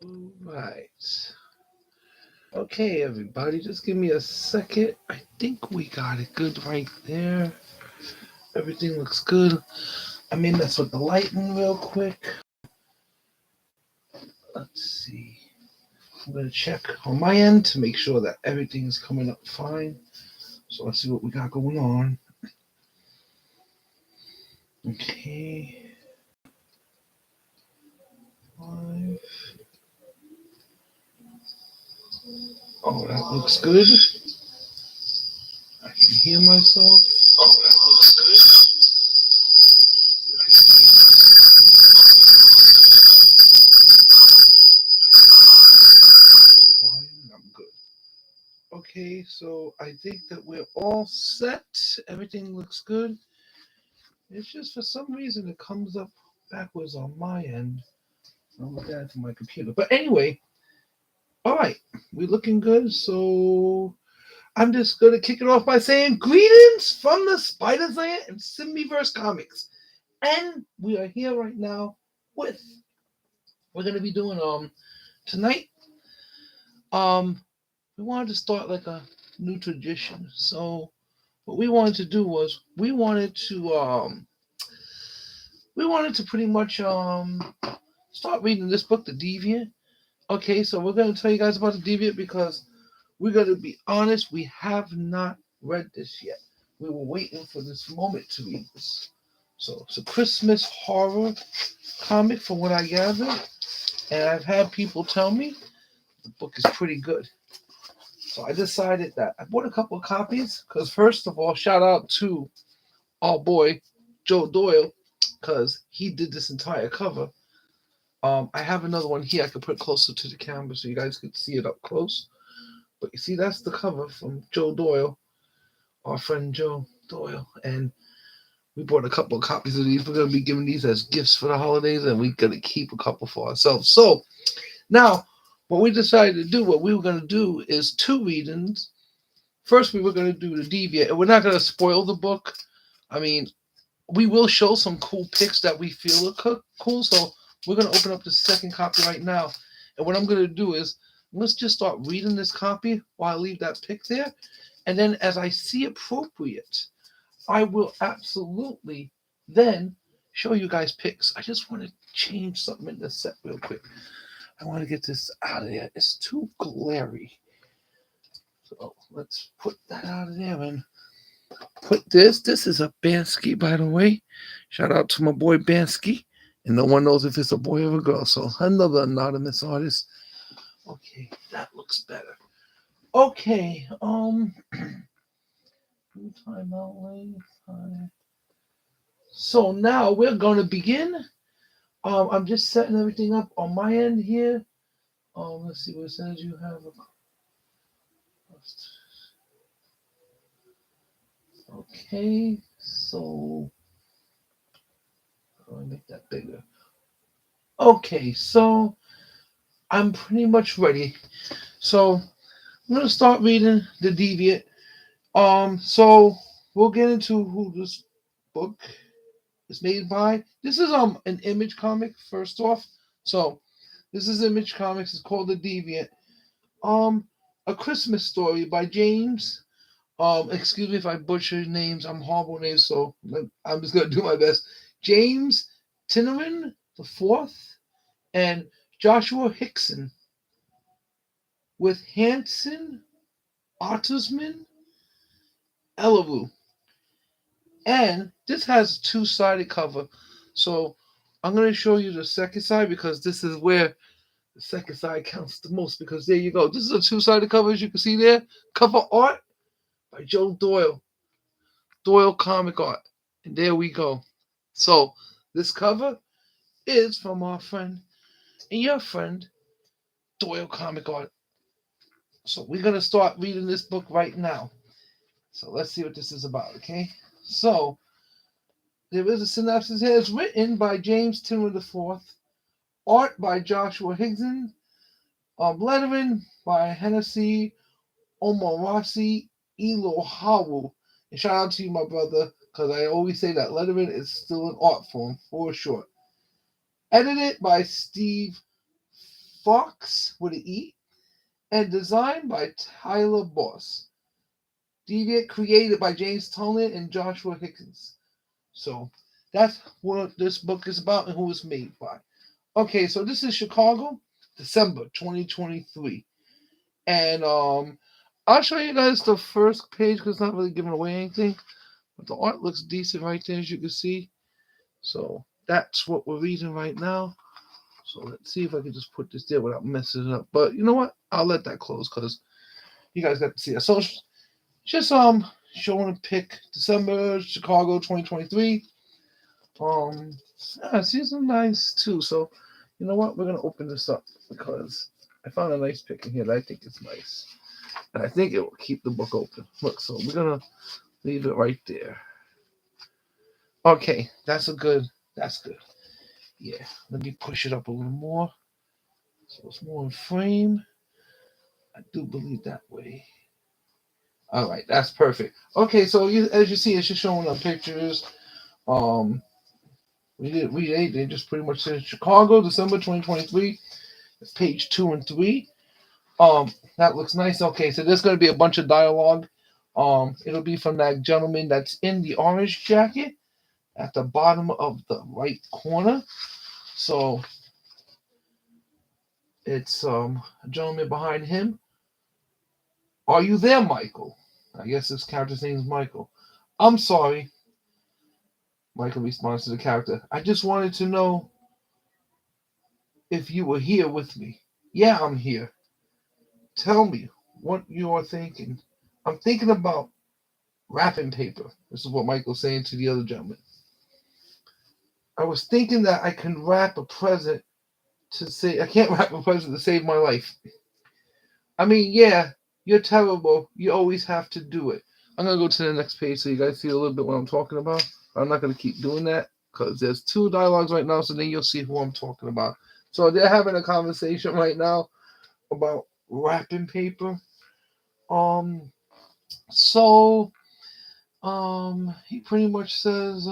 All right. Okay, everybody, just give me a second. I think we got it good right there. Everything looks good. I mean, that's with the lighting real quick. Let's see. I'm going to check on my end to make sure that everything is coming up fine. So let's see what we got going on. Okay. 5. Oh, that looks good. I can hear myself. Oh, that looks good. I'm good. Okay, so I think that we're all set. Everything looks good. It's just for some reason it comes up backwards on my end. I'm looking at it from my computer. But anyway, all right, we're looking good. So I'm just gonna kick it off by saying greetings from the Spider-Deviant and Symbiverse comics. And we are here right now with we're gonna be doing tonight. Um we wanted to start like a new tradition. So what we wanted to do was we wanted to pretty much start reading this book, The Deviant. Okay, so we're gonna tell you guys about The Deviant because we're gonna be honest, we have not read this yet. We were waiting for this moment to read this. So it's a Christmas horror comic from what I gathered, and I've had people tell me the book is pretty good. So I decided that I bought a couple of copies because first of all, shout out to our boy Joe Doyle because he did this entire cover. I have another one here I could put closer to the camera so you guys could see it up close. But you see, that's the cover from Joe Doyle, our friend Joe Doyle, and we bought a couple of copies of these. We're gonna be giving these as gifts for the holidays, and we're gonna keep a couple for ourselves. So now, what we decided to do, what we were gonna do, is two readings. First, we were gonna do the Deviant, and we're not gonna spoil the book. I mean, we will show some cool pics that we feel are cool. So we're gonna open up the second copy right now, and what I'm gonna do is let's just start reading this copy while I leave that pic there, and then as I see appropriate, I will absolutely then show you guys pics. I just want to change something in the set real quick. I want to get this out of there. It's too glary. So let's put that out of there and put this. This is a Bansky, by the way. Shout out to my boy Bansky. And no one knows if it's a boy or a girl. So another anonymous artist. Okay, that looks better. Okay, time out lane. So now we're going to begin. I'm just setting everything up on my end here. Let's see what percentage you have. Okay, so let me make that bigger. Okay, so I'm pretty much ready. So I'm gonna start reading the Deviant. So we'll get into who this book is made by. This is an Image comic first off. So this is Image Comics. It's called the Deviant. Um, a Christmas Story by James. Excuse me if I butcher names. I'm horrible names, so I'm just gonna do my best. James Tinnerin the fourth and Joshua Hickson with Hanson, Ottersman, Elaru. And this has a two-sided cover. So I'm going to show you the second side because this is where the second side counts the most. Because there you go. This is a two-sided cover, as you can see there. Cover art by Joe Doyle. Doyle comic art. And there we go. So this cover is from our friend and your friend, Doyle comic art. So we're going to start reading this book right now. So let's see what this is about, okay? So there is a synopsis here. It's written by James Timmer IV, art by Joshua Higson, lettering by Hennessy Omarasi Elohawu. And shout out to you, my brother, because I always say that lettering is still an art form for short. Edited by Steve Fox with an E. And designed by Tyler Boss. Deviant created by James Tolan and Joshua Hickens. So that's what this book is about and who it's made by. Okay, so this is Chicago, December 2023. And I'll show you guys the first page because it's not really giving away anything. But the art looks decent right there, as you can see. So that's what we're reading right now. So let's see if I can just put this there without messing it up. But you know what? I'll let that close because you guys got to see it. So just showing a pic, December, Chicago 2023. Season nice too. So you know what? We're gonna open this up because I found a nice pic in here that I think is nice. And I think it will keep the book open. Look, so we're gonna leave it right there. Okay, that's good. Yeah, let me push it up a little more. So it's more in frame. I do believe that way. All right, that's perfect. Okay, so as you see, it's just showing up pictures. They just pretty much said Chicago, December 2023. It's page 2 and 3. That looks nice. Okay, so there's gonna be a bunch of dialogue. It'll be from that gentleman that's in the orange jacket at the bottom of the right corner. So it's a gentleman behind him. Are you there, Michael? I guess this character's name is Michael. I'm sorry. Michael responds to the character. I just wanted to know if you were here with me. Yeah, I'm here. Tell me what you are thinking. I'm thinking about wrapping paper. This is what Michael's saying to the other gentleman. I was thinking that I can wrap a present I can't wrap a present to save my life. I mean, yeah, you're terrible. You always have to do it. I'm going to go to the next page so you guys see a little bit what I'm talking about. I'm not going to keep doing that because there's 2 dialogues right now, so then you'll see who I'm talking about. So they're having a conversation right now about wrapping paper. So he pretty much says,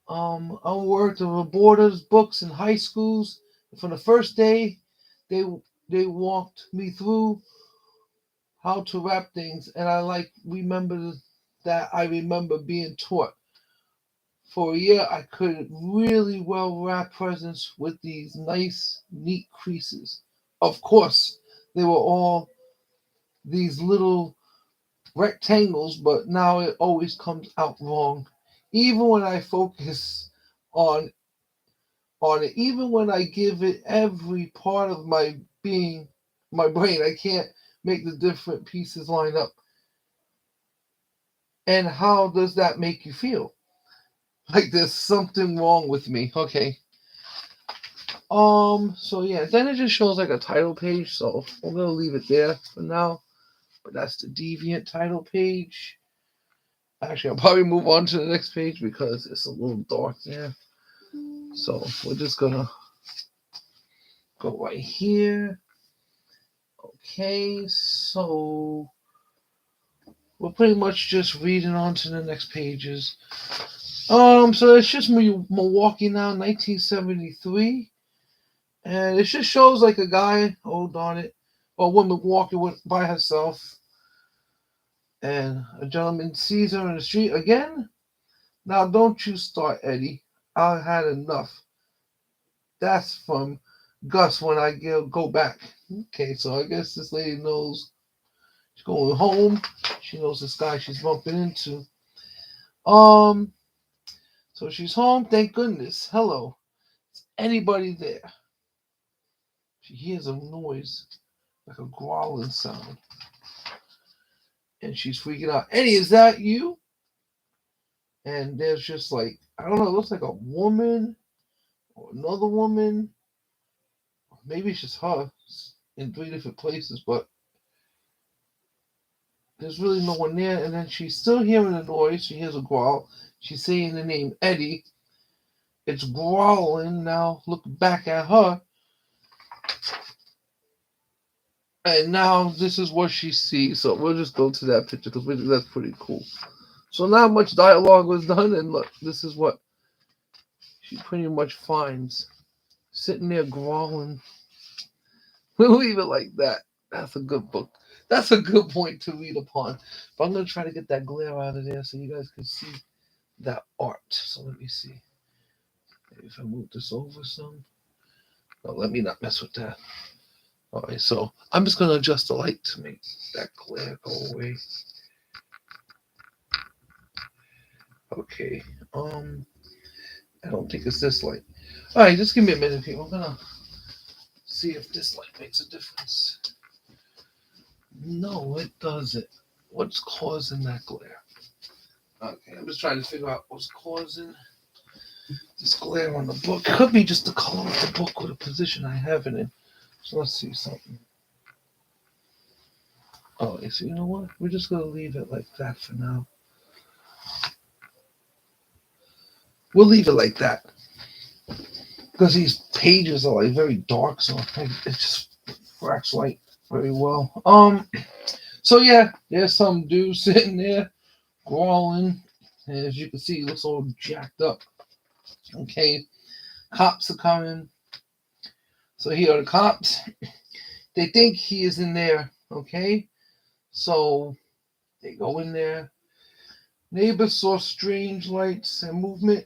I worked with reporters, books in high schools. From the first day, they walked me through how to wrap things, and I remember being taught. For a year, I could really well wrap presents with these nice, neat creases. Of course, they were all these little rectangles, but now it always comes out wrong. Even when I focus on it, even when I give it every part of my being, my brain, I can't make the different pieces line up. And how does that make you feel? Like there's something wrong with me. Okay. So yeah, then it just shows like a title page, so we're gonna leave it there for now. But that's the Deviant title page. Actually, I'll probably move on to the next page because it's a little dark there. So we're just gonna go right here. Okay, so we're pretty much just reading on to the next pages. So it's just Milwaukee now, 1973. And it just shows like a guy, oh darn it, or a woman walking by herself. And a gentleman sees her in the street again. Now don't you start, Eddie. I had enough. That's from Gus when I go back. Okay, so I guess this lady knows she's going home. She knows this guy she's bumping into. So she's home, thank goodness. Hello. Is anybody there? She hears a noise, like a growling sound. And she's freaking out. Eddie, is that you? And there's just like, I don't know, it looks like a woman or another woman. Maybe it's just her in 3 different places, but there's really no one there. And then she's still hearing the noise. She hears a growl. She's saying the name Eddie. It's growling now. Look back at her. And now this is what she sees. So we'll just go to that picture because that's pretty cool. So not much dialogue was done. And look, this is what she pretty much finds sitting there growling. We'll leave it like that. That's a good book. That's a good point to read upon. But I'm going to try to get that glare out of there so you guys can see that art. So let me see. Maybe if I move this over some. No, let me not mess with that. All right, so I'm just going to adjust the light to make that glare go away. Okay. I don't think it's this light. All right, just give me a minute, people. I'm gonna see if this light makes a difference. No, it doesn't. What's causing that glare? Okay, I'm just trying to figure out what's causing this glare on the book. It could be just the color of the book or the position I have it in. So let's see something. Oh, so you know what? We're just gonna leave it like that for now. We'll leave it like that because these pages are like very dark, so it just refracts light very well. So yeah, there's some dude sitting there crawling. And as you can see, he looks all jacked up. Okay, cops are coming. So here are the cops. They think he is in there. Okay, so they go in there. Neighbors saw strange lights and movement,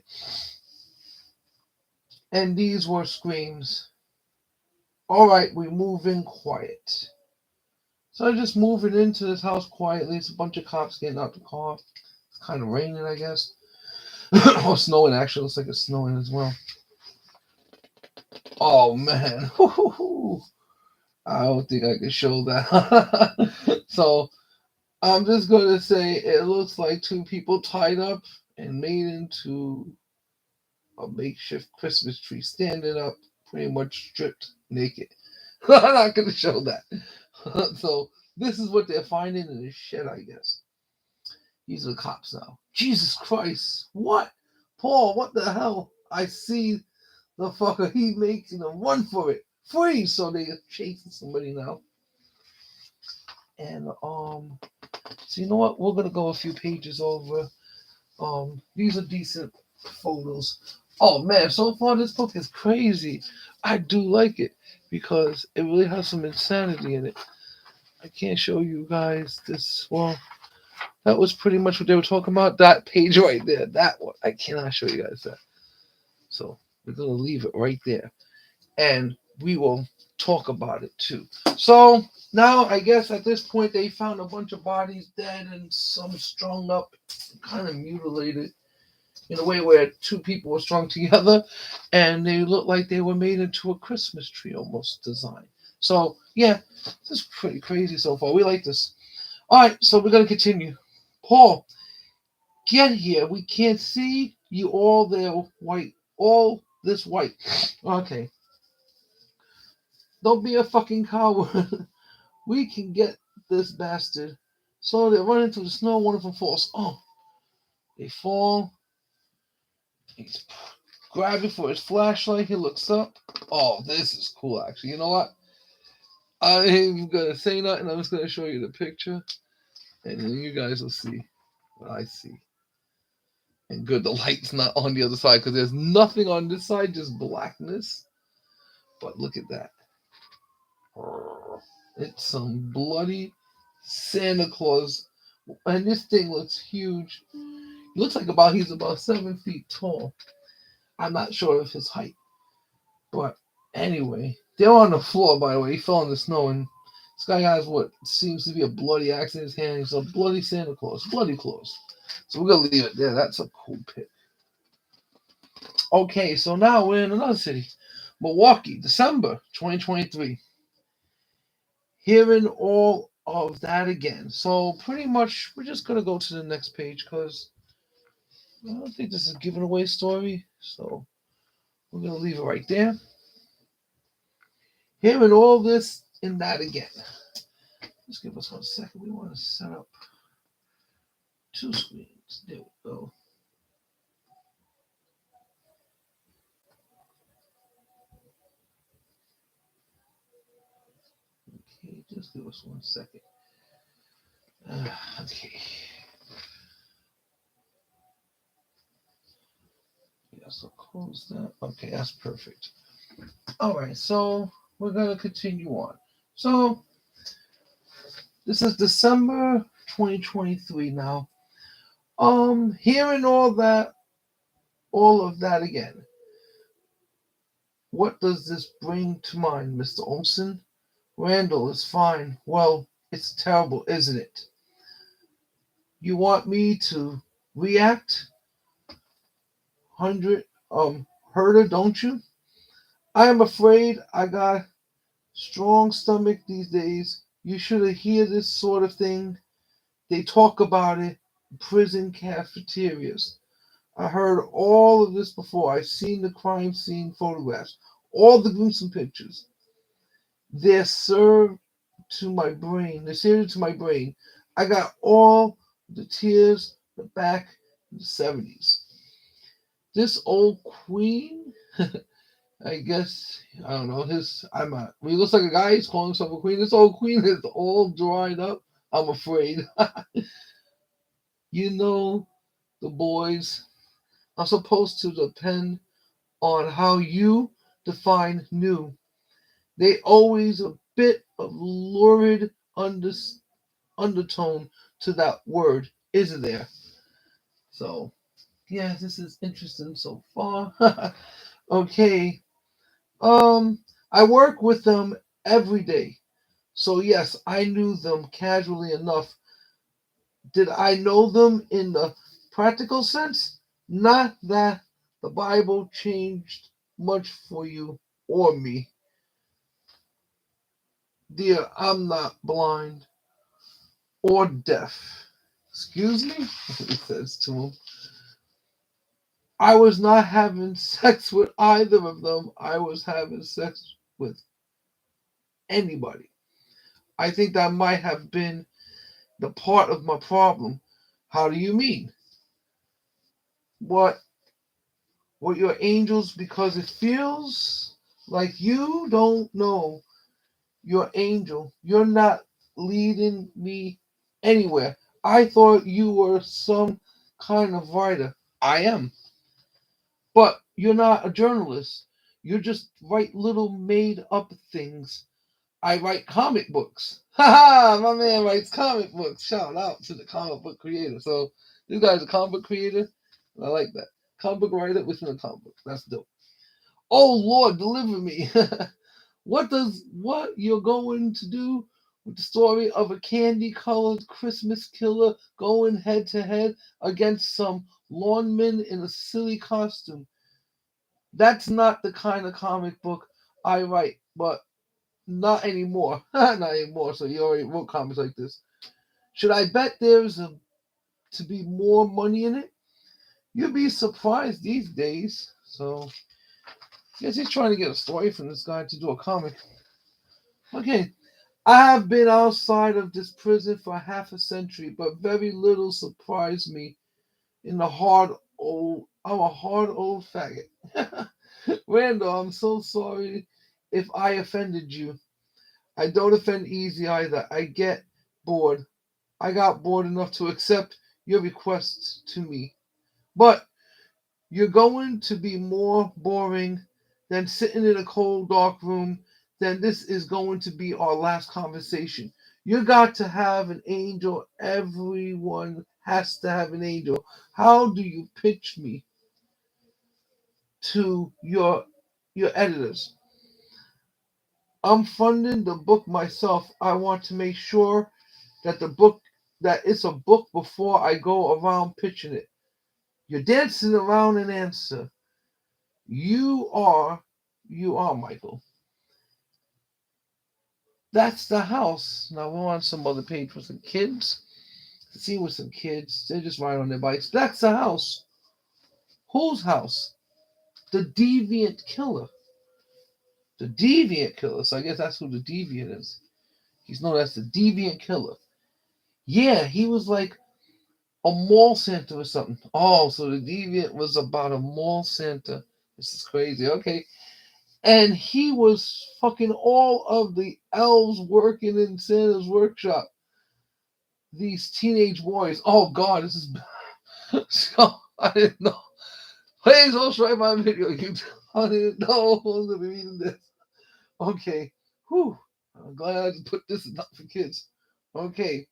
and these were screams. All right, we move in quiet. So they're just moving into this house quietly. It's a bunch of cops getting out the car. It's kind of raining, I guess. Or snowing, actually. Looks like it's snowing as well. Oh, man. I don't think I can show that. So I'm just going to say it looks like two people tied up and made into a makeshift Christmas tree, standing up, pretty much stripped naked. I'm not going to show that. So this is what they're finding in the shed, I guess. These are the cops now. Jesus Christ. What? Paul, what the hell? I see the fucker. He makes run for it. Freeze! So they're chasing somebody now. And so you know what? We're gonna go a few pages over. These are decent photos. Oh man, so far this book is crazy. I do like it because it really has some insanity in it. I can't show you guys this. Well, that was pretty much what they were talking about. That page right there. That one. I cannot show you guys that. So we're going to leave it right there. And we will talk about it too. So now I guess at this point they found a bunch of bodies dead and some strung up, kind of mutilated in a way where two people were strung together and they looked like they were made into a Christmas tree almost design. So yeah, this is pretty crazy so far. We like this. All right, so we're going to continue. Paul, get here. We can't see you all there white. All this white. Okay. Don't be a fucking coward. We can get this bastard. So they run into the snow. One of them falls. Oh. They fall. He's grabbing for his flashlight. He looks up. Oh, this is cool, actually. You know what? I ain't even going to say nothing. I'm just going to show you the picture. And then you guys will see what I see. And good, the light's not on the other side because there's nothing on this side, just blackness. But look at that. It's some bloody Santa Claus. And this thing looks huge. It looks like he's about 7 feet tall. I'm not sure of his height. But anyway, they're on the floor, by the way. He fell in the snow, and this guy has what seems to be a bloody axe in his hand. He's a bloody Santa Claus. Bloody Claus. So we're going to leave it there. That's a cool pic. Okay, so now we're in another city. Milwaukee, December 2023. Hearing all of that again. So pretty much we're just going to go to the next page because I don't think this is a giving away story. So we're going to leave it right there. Hearing all this and that again. Just give us 1 second. We want to set up 2 screens. There we go. Okay, just give us 1 second. Okay. Yeah, So close that. Okay, that's perfect. All right, so we're gonna continue on. So this is December 2023 now. Hearing all of that again. What does this bring to mind, Mr. Olson? Randall is fine. Well, it's terrible, isn't it? You want me to react? 100 herder, don't you? I am afraid I got strong stomach these days. You should hear this sort of thing. They talk about it in prison cafeterias. I heard all of this before. I've seen the crime scene photographs, all the gruesome pictures. They're served to my brain. They're seared to my brain. I got all the tears back in the 70s. This old queen, I guess, I don't know, he looks like a guy, he's calling himself a queen. This old queen is all dried up, I'm afraid. You know, the boys are supposed to depend on how you define new. They always a bit of lurid undertone to that word, isn't there? So, yeah, this is interesting so far. Okay. I work with them every day. So yes, I knew them casually enough. Did I know them in the practical sense? Not that the Bible changed much for you or me. Dear, I'm not blind or deaf. Excuse me? He says to him. I was not having sex with either of them. I was having sex with anybody. I think that might have been the part of my problem. How do you mean? What what your angels because it feels like you don't know your angel. You're not leading me anywhere. I thought you were some kind of writer. I am. But you're not a journalist. You just write little made up things. I write comic books. Ha ha! My man writes comic books. Shout out to the comic book creator. So this guy's a comic book creator. I like that. Comic book writer within a comic book. That's dope. Oh Lord, deliver me. What you're going to do with the story of a candy colored Christmas killer going head to head against some lawnman in a silly costume? That's not the kind of comic book I write, but not anymore. Not anymore. So you already wrote comics like this. Should I bet to be more money in it? You'd be surprised these days. So I guess he's trying to get a story from this guy to do a comic. Okay. I have been outside of this prison for half a century, but very little surprised me in the I'm a hard old faggot. Randall, I'm so sorry if I offended you. I don't offend easy either. I get bored. I got bored enough to accept your request to me. But you're going to be more boring than sitting in a cold, dark room. Then this is going to be our last conversation. You got to have an angel. Everyone has to have an angel. How do you pitch me to your editors? I'm funding the book myself. I want to make sure that it's a book before I go around pitching it. You're dancing around an answer. You are Michael. That's the house. Now we're on some other page with some kids. See with some kids. They're just riding on their bikes. That's the house. Whose house? The Deviant killer. The Deviant killer. So I guess that's who the Deviant is. He's known as the Deviant killer. Yeah, he was like a mall Santa or something. Oh, so the Deviant was about a mall Santa. This is crazy. Okay. And he was fucking all of the elves working in Santa's workshop. These teenage boys. Oh God, this is. I didn't know. Please don't strike my video. You don't know who's gonna be reading this. Okay. Whew. I'm glad I put this not for kids. Okay.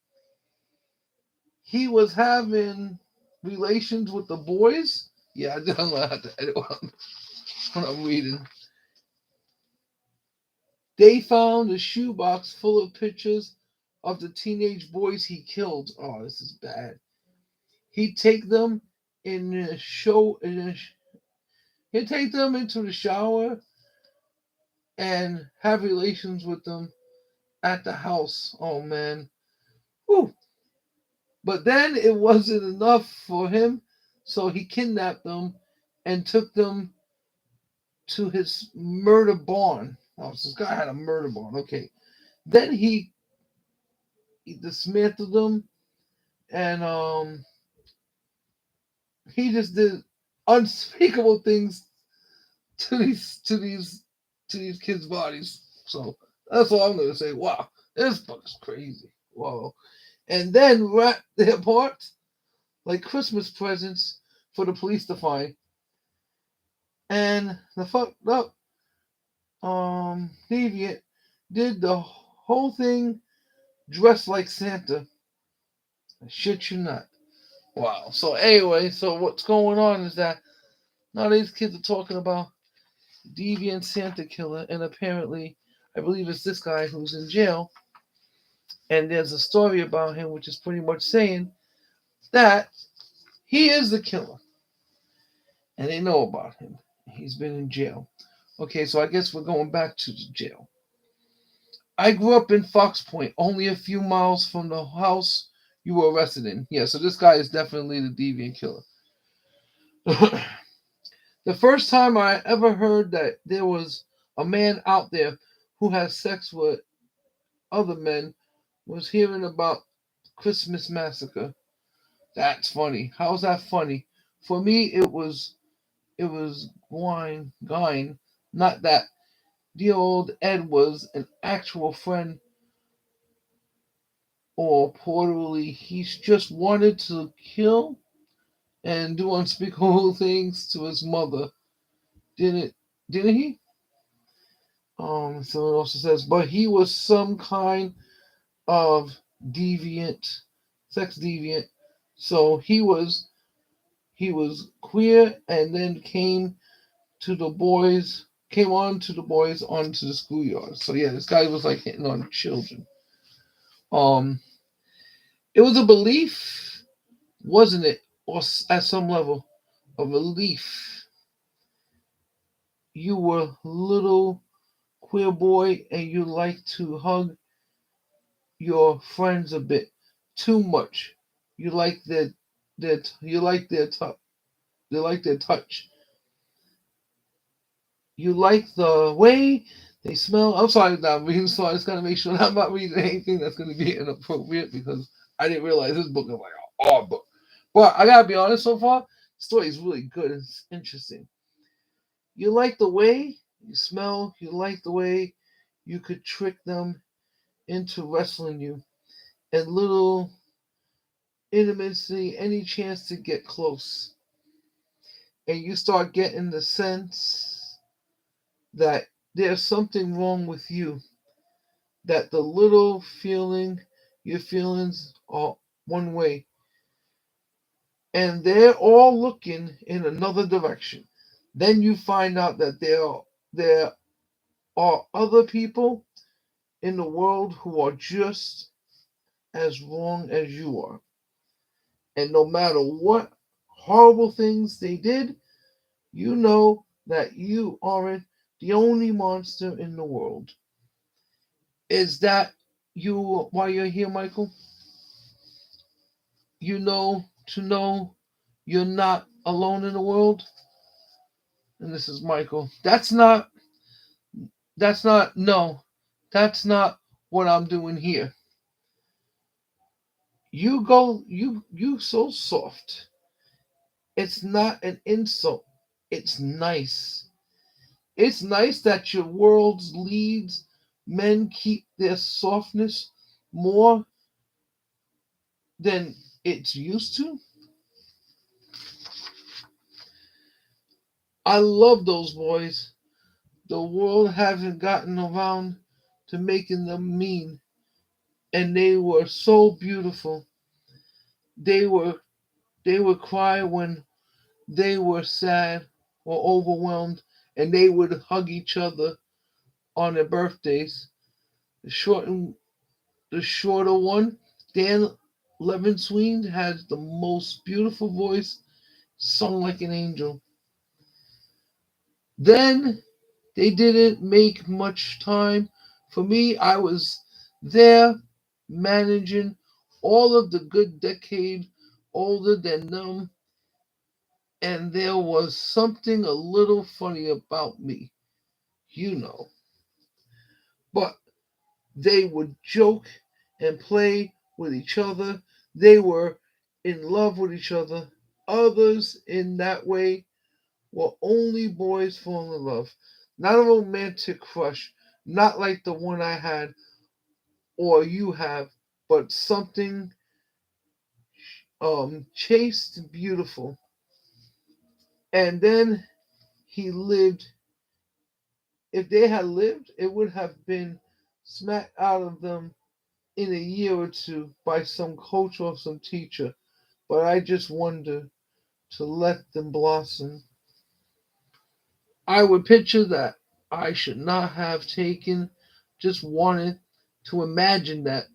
He was having relations with the boys. Yeah, I don't know how to edit what I'm reading. They found a shoebox full of pictures of the teenage boys he killed. Oh, this is bad. He'd take them in a show. He'd take them into the shower and have relations with them at the house. Oh man. Whew. But then it wasn't enough for him, so he kidnapped them and took them to his murder barn. Oh, so this guy had a murder barn. Okay. Then he dismantled them and he just did unspeakable things to these kids' bodies. So that's all I'm gonna say. Wow, this book is crazy. Wow. And then wrapped their parts like Christmas presents for the police to find. And the fucked up Deviant did the whole thing dressed like Santa. I shit you not. Wow. So anyway, so what's going on is that now these kids are talking about Deviant Santa killer, and apparently, I believe it's this guy who's in jail. And there's a story about him, which is pretty much saying that he is the killer, and they know about him. He's been in jail. Okay, so I guess we're going back to the jail. I grew up in Fox Point, only a few miles from the house you were arrested in. Yeah, so this guy is definitely the Deviant killer. The first time I ever heard that there was a man out there who has sex with other men was hearing about Christmas massacre. That's funny. How's that funny? For me, it was Gwine, not that the old Ed was an actual friend or portally. He just wanted to kill and do unspeakable things to his mother. Didn't didn't he? So it also says, but he was some kind of deviant, sex deviant. So he was queer and then came on to the boys onto the schoolyard. So yeah, this guy was like hitting on children. Um, it was a belief, wasn't it? Or at some level, a belief. You were little queer boy and you like to hug your friends a bit too much. You like you like their touch. You like their touch. You like the way they smell. I'm sorry that I'm reading, so I just gotta make sure that I'm not reading anything that's gonna be inappropriate because I didn't realize this book is like an R book. But I gotta be honest, so far, the story is really good and it's interesting. You like the way you smell, you like the way you could trick them into wrestling you, and little intimacy, any chance to get close. And you start getting the sense that there's something wrong with you, that the little feeling, your feelings are one way, and they're all looking in another direction. Then you find out that there are other people in the world who are just as wrong as you are. And no matter what horrible things they did, you know that you aren't the only monster in the world. Is that you why you're here, Michael? You know to know you're not alone in the world? And this is Michael. No, that's not what I'm doing here. You so soft. It's not an insult. It's nice. It's nice that your world's leads men keep their softness more than it's used to. I love those boys. The world hasn't gotten around to making them mean, and they were so beautiful. They were they would cry when they were sad or overwhelmed, and they would hug each other on their birthdays. The short the shorter one, Dan Levensween, has the most beautiful voice, sung like an angel. Then they didn't make much time for me. I was there managing all of the good decade older than them, and there was something a little funny about me, you know. But they would joke and play with each other. They were in love with each other. Others in that way were only boys falling in love. Not a romantic crush, not like the one I had or you have, but something chaste and beautiful. And then he lived. If they had lived, it would have been smacked out of them in a year or two by some coach or some teacher. But I just wanted to let them blossom. I would picture that I should not have taken, just wanted to imagine that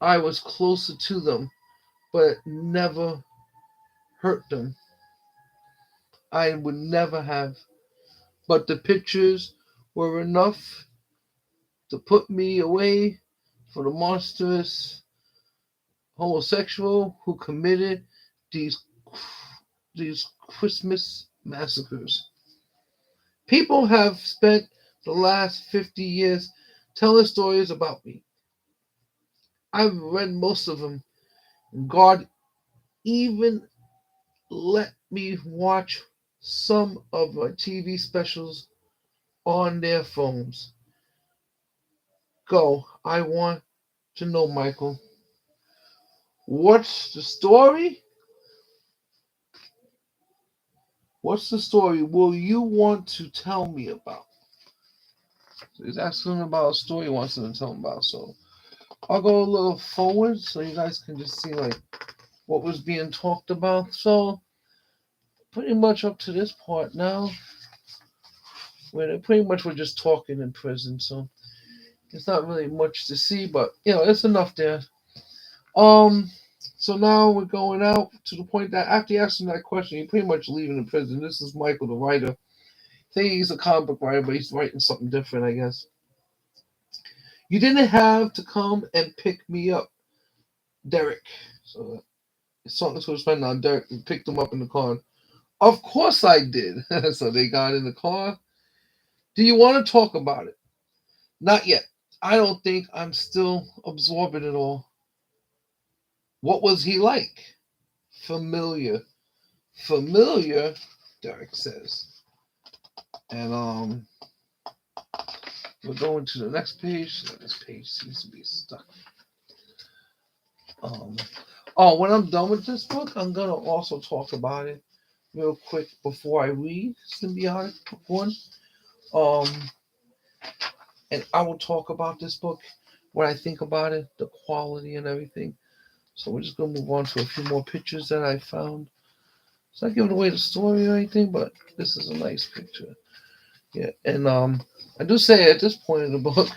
I was closer to them, but never hurt them. I would never have. But the pictures were enough to put me away for the monstrous homosexual who committed these these Christmas massacres. People have spent the last 50 years telling stories about me. I've read most of them. God even let me watch some of my TV specials on their phones. Go. I want to know, Michael. What's the story? What's the story will you want to tell me about? So he's asking about a story he wants to tell him about. So I'll go a little forward so you guys can just see like what was being talked about. So pretty much up to this part now, where they pretty much were just talking in prison. So it's not really much to see, but it's enough there. Um, so now we're going out to the point that after asking that question, you're pretty much leaving the prison. This is Michael, the writer. Say he's a comic book writer, but he's writing something different, I guess. You didn't have to come and pick me up, Derek. So something to spend on Derek and picked him up in the car. Of course I did. So they got in the car. Do you want to talk about it? Not yet. I don't think I'm still absorbing it all. What was he like? Familiar. Familiar, Derek says. And we're going to the next page. This page seems to be stuck. When I'm done with this book, I'm gonna also talk about it real quick before I read Symbiotic Book One. Um, and I will talk about this book, what I think about it, the quality and everything. So we're just gonna move on to a few more pictures that I found. It's not giving away the story or anything, but this is a nice picture. Yeah, and I do say at this point in the book,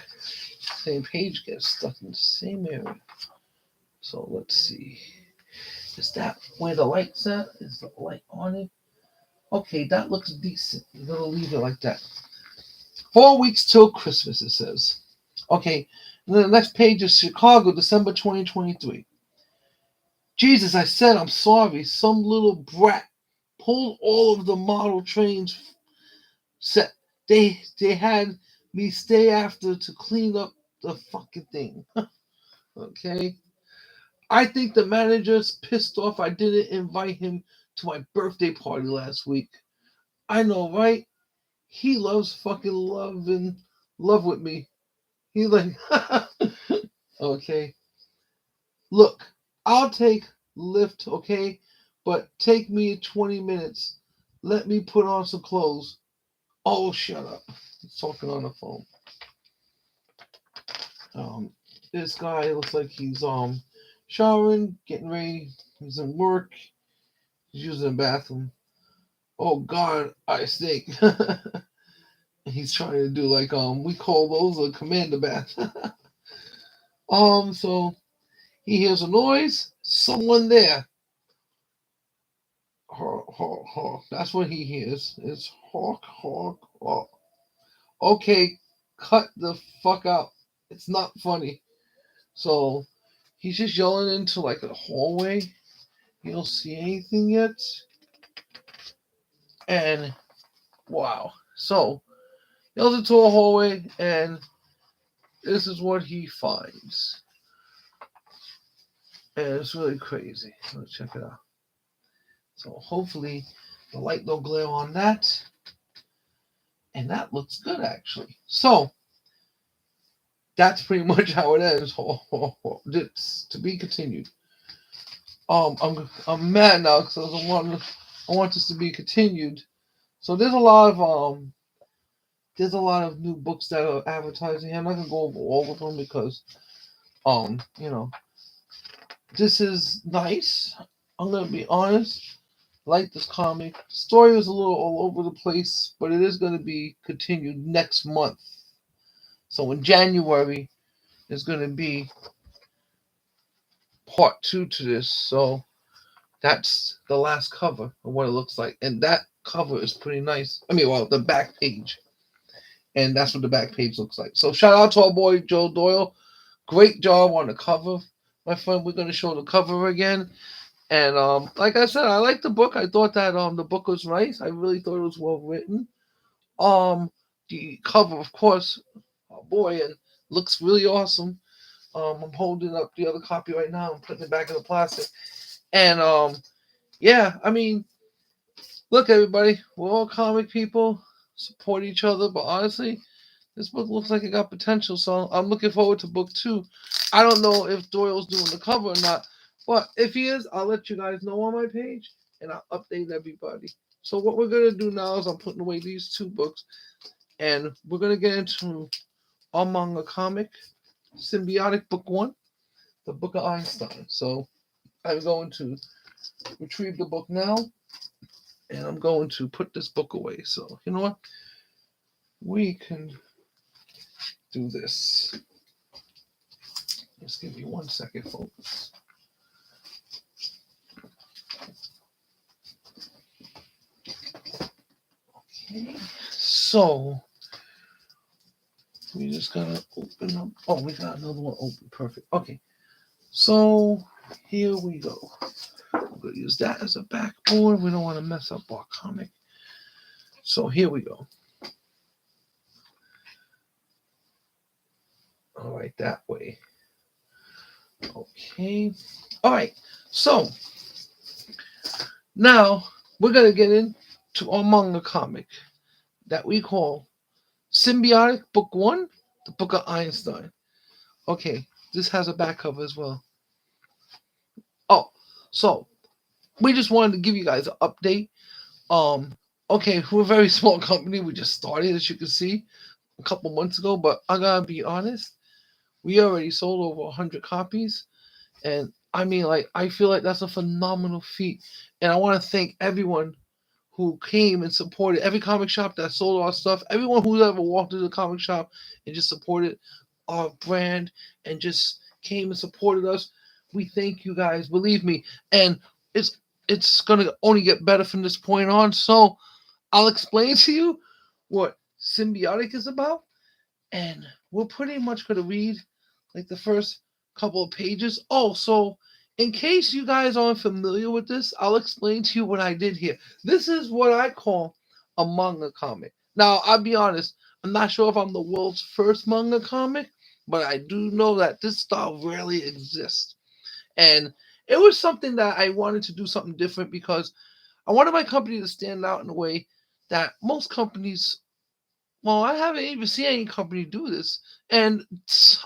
same page gets stuck in the same area. So let's see. Is that where the light's at? Is the light on it? Okay, that looks decent. We're gonna leave it like that. 4 weeks till Christmas, it says. Okay, and then the next page is Chicago, December 2023. Jesus, I said I'm sorry. Some little brat pulled all of the model trains set. They had me stay after to clean up the fucking thing. Okay. I think the manager's pissed off I didn't invite him to my birthday party last week. I know, right? He loves fucking love with me. He's like, okay. Look, I'll take Lyft, okay? But take me 20 minutes. Let me put on some clothes. Oh, shut up. He's talking on the phone. Um, this guy looks like he's showering, getting ready. He's in work. He's using the bathroom. Oh God, I stink. He's trying to do like we call those a commander bath. So he hears a noise. Someone there. Hawk, hawk, hawk. That's what he hears. It's hawk, hawk, hawk. Okay, cut the fuck out. It's not funny. So he's just yelling into like a hallway. You don't see anything yet. And wow. So yells into a hallway, and this is what he finds. And it's really crazy. Let's check it out. So hopefully the light don't glare on that. And that looks good actually. So that's pretty much how it ends. It's to be continued. I'm mad now because I want this to be continued. So there's a lot of new books that are advertising. I'm not gonna go over all of them because you know, this is nice. I'm gonna be honest. I like this comic. The story is a little all over the place, but it is gonna be continued next month. So in January is gonna be part two to this. So that's the last cover of what it looks like. And that cover is pretty nice. I mean, well, the back page. And that's what the back page looks like. So shout out to our boy Joe Doyle. Great job on the cover, my friend. We're gonna show the cover again. And like I said, I like the book. I thought that the book was nice. I really thought it was well written. Um the cover, of course, oh boy, and looks really awesome. I'm holding up the other copy right now. I'm putting it back in the plastic. And yeah, I mean, look, everybody, we're all comic people, support each other. But honestly, this book looks like it got potential. So I'm looking forward to book two. I don't know if Doyle's doing the cover or not, but if he is, I'll let you guys know on my page and I'll update everybody. So what we're gonna do now is I'm putting away these two books, and we're gonna get into our manga comic, Symbiotic Book One, the Book of Einstein. So I'm going to retrieve the book now, and I'm going to put this book away. So you know what? We can do this. Just give me 1 second, folks. Okay. So we just gotta open up. Oh, we got another one open. Perfect. Okay. So here we go. I'm gonna use that as a backboard. We don't want to mess up our comic. So here we go. All right, that way. Okay. All right. So now we're gonna get into our manga comic that we call Symbiotic Book One, the Book of Einstein. Okay, this has a back cover as well. Oh, so we just wanted to give you guys an update. Okay, we're a very small company. We just started, as you can see, a couple months ago. But I gotta be honest, we already sold over 100 copies, and I mean, like, I feel like that's a phenomenal feat. And I want to thank everyone who came and supported every comic shop that sold our stuff. Everyone who's ever walked into the comic shop and just supported our brand and just came and supported us. We thank you guys. Believe me, and it's gonna only get better from this point on. So I'll explain to you what Symbiotic is about, and we're pretty much gonna read like the first couple of pages. Oh, so in case you guys aren't familiar with this, I'll explain to you what I did here. This is what I call a manga comic. Now, I'll be honest, I'm not sure if I'm the world's first manga comic, but I do know that this style rarely exists. And it was something that I wanted to do something different because I wanted my company to stand out in a way that most companies, well, I haven't even seen any company do this. And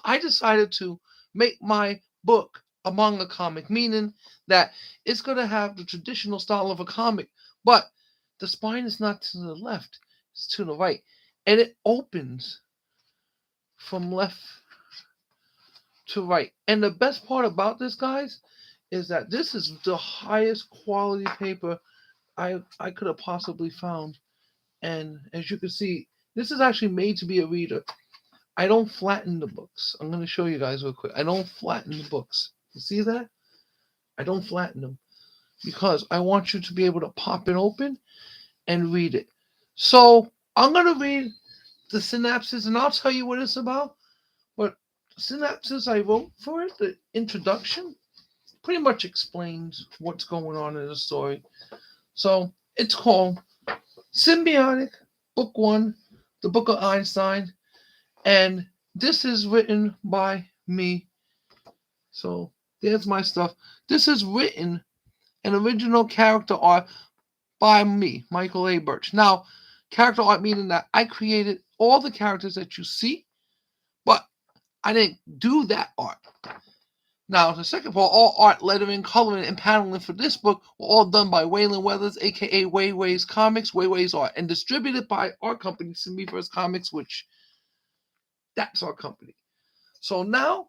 I decided to make my book a manga comic, meaning that it's going to have the traditional style of a comic, but the spine is not to the left, it's to the right. And it opens from left to right. And the best part about this, guys, is that this is the highest quality paper I could have possibly found. And as you can see, this is actually made to be a reader. I don't flatten the books. I'm going to show you guys real quick. I don't flatten the books. You see that? I don't flatten them because I want you to be able to pop it open and read it. So I'm going to read the synopsis and I'll tell you what it's about. But synopsis I wrote for it, the introduction, pretty much explains what's going on in the story. So it's called Symbioitc, Book 1, the Book of Einstein, and this is written by me. So there's my stuff. This is written an original character art by me, Michael A. Birch. Now, character art meaning that I created all the characters that you see, but I didn't do that art. Now, the second part, all art, lettering, coloring, and paneling for this book were all done by Wayland Weathers, aka wayz Comics, wayz Art, and distributed by our company, Symbiverse Comics, which that's our company. So now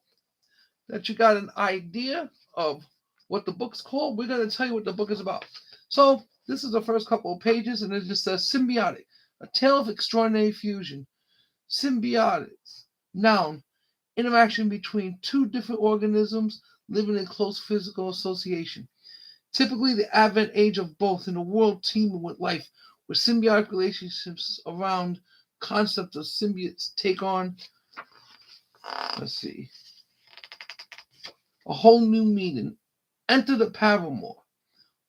that you got an idea of what the book's called, we're going to tell you what the book is about. So this is the first couple of pages, and it just says Symbiotic, a tale of extraordinary fusion. Symbiotics, noun, interaction between two different organisms living in close physical association. Typically the advent age of both in a world teeming with life, where symbiotic relationships around concept of symbiotes take on, let's see, a whole new meaning. Enter the paramour,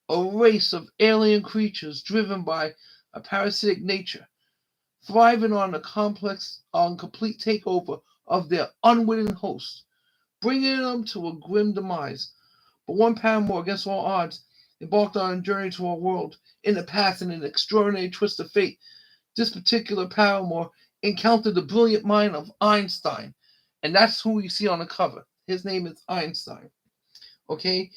a race of alien creatures driven by a parasitic nature, thriving on complete takeover of their unwitting host, bringing them to a grim demise. But one paramour, against all odds, embarked on a journey to a world in the past in an extraordinary twist of fate. This particular paramour encountered the brilliant mind of Einstein, and that's who you see on the cover. His name is Einstein. Okay?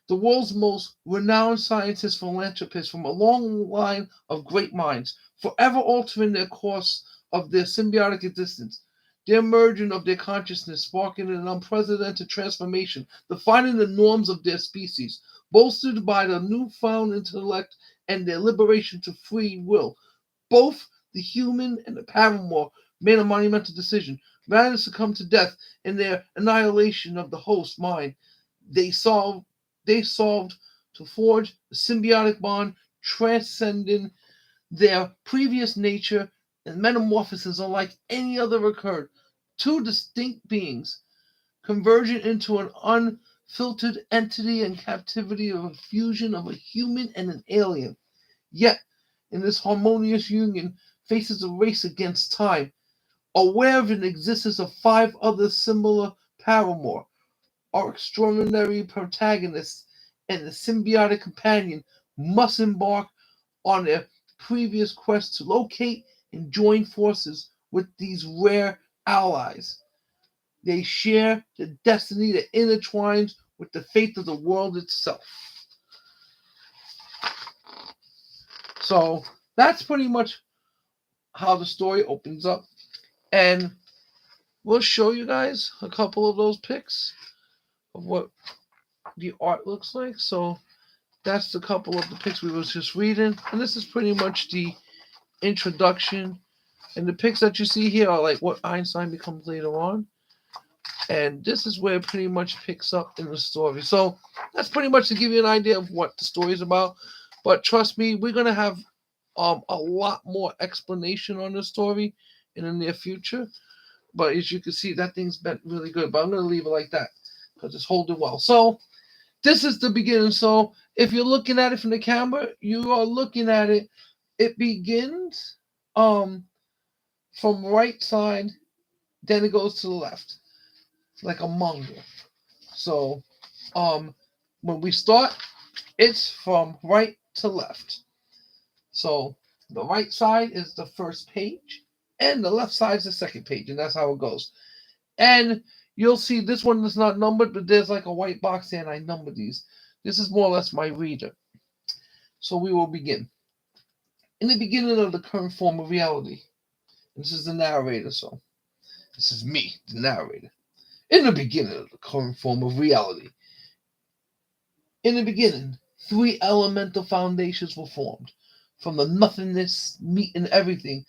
The world's most renowned scientist philanthropist from a long line of great minds, forever altering their course of their symbiotic existence. Their merging of their consciousness, sparking an unprecedented transformation, defining the norms of their species, bolstered by the newfound intellect and their liberation to free will. Both the human and the paramour made a monumental decision. Rather than succumb to death in their annihilation of the host mind, they solved to forge a symbiotic bond transcending their previous nature, and metamorphosis unlike any other occurred. Two distinct beings converging into an unfiltered entity in captivity of a fusion of a human and an alien. Yet, in this harmonious union, faces a race against time, aware of the existence of 5 other similar paramour. Our extraordinary protagonist and the symbiotic companion must embark on their previous quest to locate and join forces with these rare allies. They share the destiny that intertwines with the fate of the world itself. So that's pretty much how the story opens up. And we'll show you guys a couple of those pics of what the art looks like. So that's a couple of the pics we was just reading. And this is pretty much the introduction. And the pics that you see here are like what Einstein becomes later on. And this is where it pretty much picks up in the story. So that's pretty much to give you an idea of what the story is about. But trust me, we're going to have a lot more explanation on the story in the near future. But as you can see, that thing's been really good. But I'm going to leave it like that because it's holding well. So this is the beginning. So if you're looking at it from the camera, you are looking at it. It begins from right side, then it goes to the left, like a manga. So when we start, it's from right to left. So the right side is the first page, and the left side is the second page, and that's how it goes. And you'll see this one is not numbered, but there's like a white box there, and I number these. This is more or less my reader. So we will begin. In the beginning of the current form of reality, and this is the narrator, so this is me, the narrator. In the beginning of the current form of reality, in the beginning, three elemental foundations were formed. From the nothingness, meat, and everything,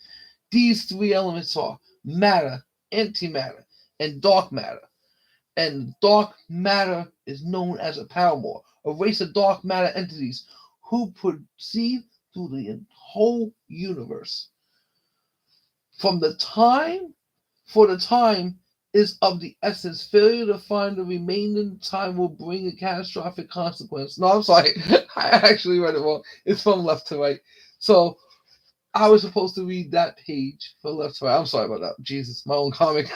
these three elements are matter, antimatter, and dark matter. And dark matter is known as a paramour, a race of dark matter entities who proceed through the whole universe. From the time, for the time is of the essence. Failure to find the remaining time will bring a catastrophic consequence. No, I'm sorry. I actually read it wrong. It's from left to right. So I was supposed to read that page from left to right. I'm sorry about that. Jesus, my own comic.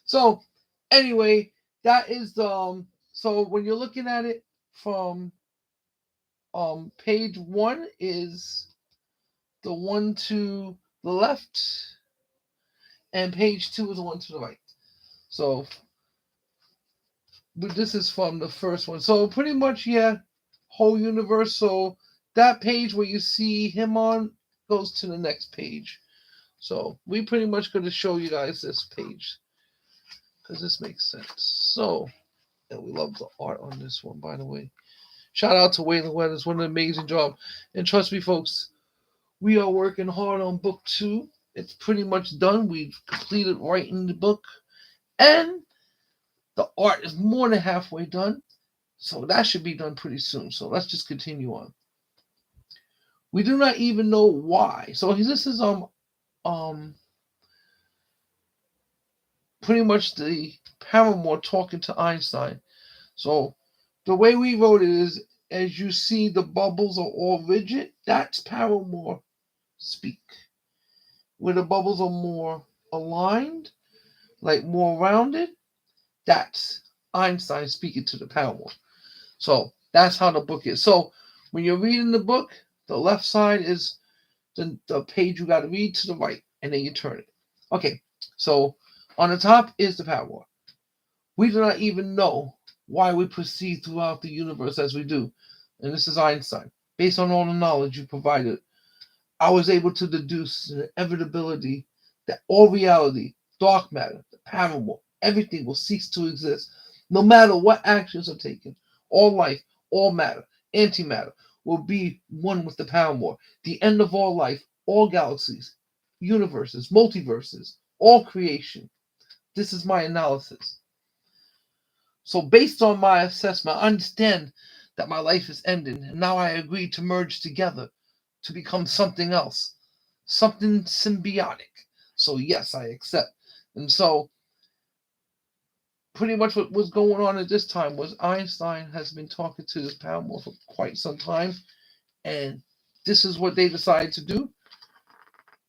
So anyway, that is so when you're looking at it from page one is the one to the left, and page two is the one to the right. So but this is from the first one. So pretty much, yeah, whole universe. So that page where you see him on goes to the next page. So we pretty much going to show you guys this page because this makes sense. So, and we love the art on this one, by the way. Shout out to wayland. It's one an amazing job. And trust me, folks, we are working hard on book 2. It's pretty much done. We've completed writing the book. And the art is more than halfway done. So that should be done pretty soon. So let's just continue on. We do not even know why. So this is pretty much the paramour talking to Einstein. So the way we wrote it is, as you see the bubbles are all rigid, that's paramour speak. Where the bubbles are more aligned, like more rounded, that's Einstein speaking to the paramour. So that's how the book is. So when you're reading the book, the left side is the page you got to read to the right, and then you turn it. Okay, so on the top is the paramour. We do not even know why we proceed throughout the universe as we do. And this is Einstein. Based on all the knowledge you provided, I was able to deduce the inevitability that all reality, dark matter, the paramour, everything will cease to exist, no matter what actions are taken. All life, all matter, antimatter will be one with the paramour. The end of all life, all galaxies, universes, multiverses, all creation. This is my analysis. So based on my assessment, I understand that my life is ending, and now I agree to merge together to become something else, something symbiotic. So yes, I accept. And so pretty much what was going on at this time was Einstein has been talking to this paramour for quite some time, and this is what they decided to do,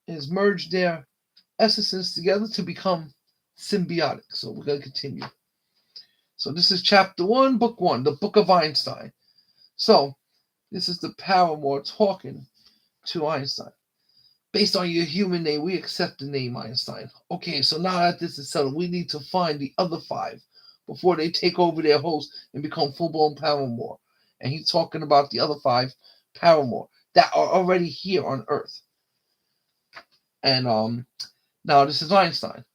is merge their essences together to become symbiotic. So we're going to continue. So this is chapter 1, book 1, the book of Einstein. So this is the paramour talking to Einstein. Based on your human name, we accept the name Einstein. Okay, so now that this is settled, we need to find the other 5 before they take over their host and become full-blown paramour. And he's talking about the other 5 paramour that are already here on Earth. And now this is Einstein.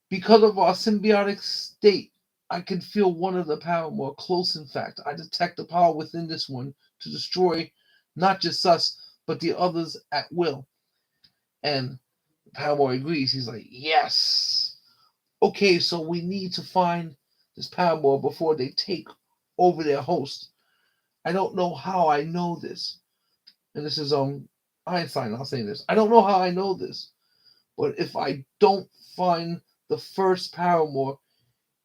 Because of our symbiotic state, I can feel one of the paramour close. In fact, I detect the power within this one to destroy not just us, but the others at will. And the paramour agrees. He's like, yes. Okay, so we need to find this paramour before they take over their host. I don't know how I know this. And this is Einstein, I'll say this. I don't know how I know this. But if I don't find the first paramour,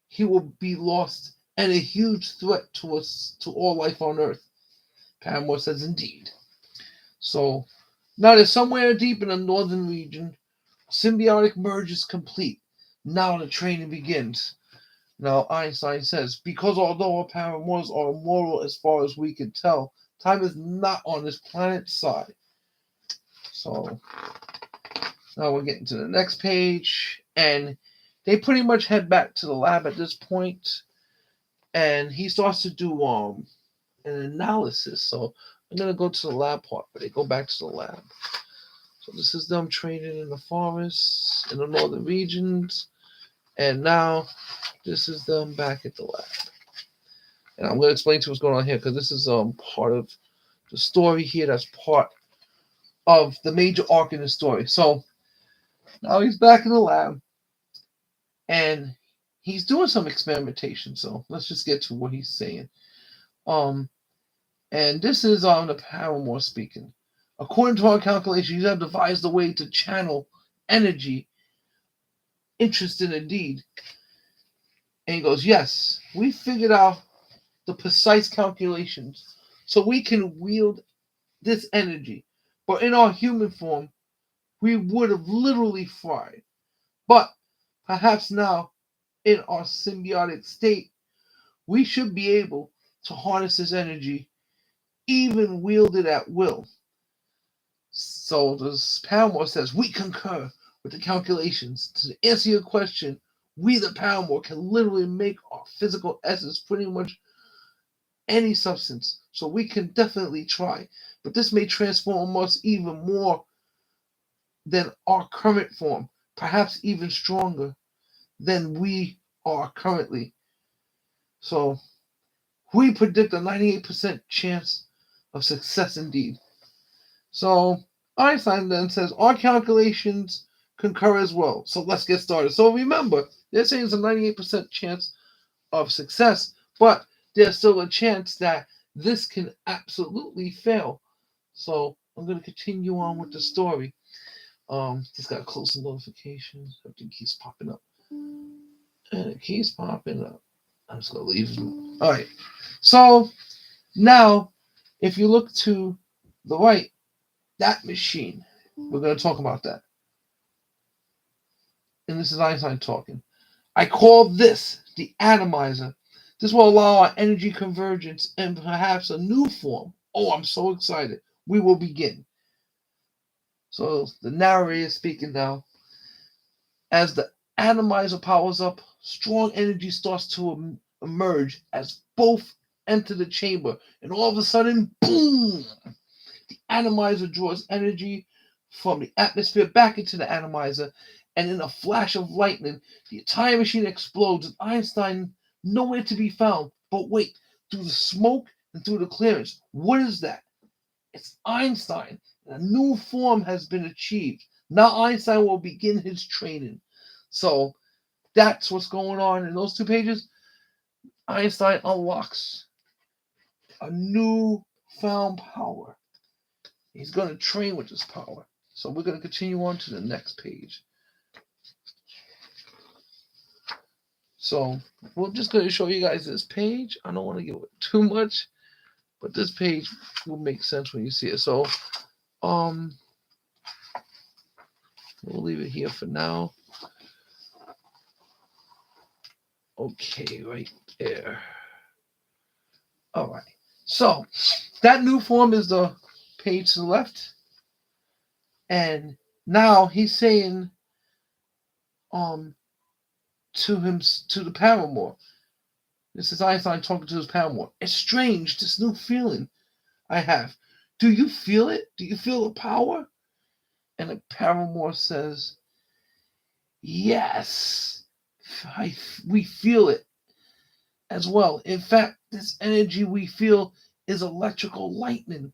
he will be lost and a huge threat to us, to all life on Earth. Paramour says, indeed. So now there's somewhere deep in the northern region, symbiotic merge is complete. Now the training begins. Now Einstein says, because although our paramours are immortal as far as we can tell, time is not on this planet's side. So now we're getting to the next page, and they pretty much head back to the lab at this point, and he starts to do an analysis. So I'm gonna go to the lab part, but they go back to the lab. So this is them training in the forests in the northern regions. And now this is them back at the lab. And I'm going to explain to you what's going on here because this is part of the story here. That's part of the major arc in the story. So now he's back in the lab and he's doing some experimentation. So let's just get to what he's saying. And this is on the Paramore speaking. According to our calculations, you have devised a way to channel energy. Interesting indeed. And he goes, yes, we figured out the precise calculations so we can wield this energy. But in our human form, we would have literally fried. But perhaps now, in our symbiotic state, we should be able to harness this energy, even wield it at will. So the Paramore says, we concur with the calculations. To answer your question, we the Paramore can literally make our physical essence pretty much any substance. So we can definitely try. But this may transform us even more than our current form, perhaps even stronger than we are currently. So we predict a 98% chance of success indeed. So Einstein then says our calculations concur as well. So let's get started. So remember, they're saying it's a 98% chance of success, but there's still a chance that this can absolutely fail. So I'm going to continue on with the story. Just got to close some notifications. Everything keeps popping up. And it keeps popping up. I'm just going to leave it. All right. So now, if you look to the right, that machine, we're going to talk about that. And this is Einstein talking. I call this the atomizer. This will allow our energy convergence and perhaps a new form. Oh, I'm so excited. We will begin. So the narrator is speaking now. As the atomizer powers up, strong energy starts to emerge as both enter the chamber. And all of a sudden, boom! The atomizer draws energy from the atmosphere back into the atomizer, and in a flash of lightning, the entire machine explodes, and Einstein nowhere to be found. But wait, through the smoke and through the clearance, what is that? It's Einstein. A new form has been achieved. Now Einstein will begin his training. So that's what's going on in those 2 pages. Einstein unlocks a new found power. He's going to train with this power. So we're going to continue on to the next page. So we're just going to show you guys this page. I don't want to give it too much, but this page will make sense when you see it. So we'll leave it here for now. Okay, right there. All right. So that new form is the page to the left. And now he's saying to the Paramore. This is Einstein talking to his Paramore. It's strange, this new feeling I have. Do you feel it? Do you feel the power? And the Paramore says, yes, we feel it as well. In fact, this energy we feel is electrical lightning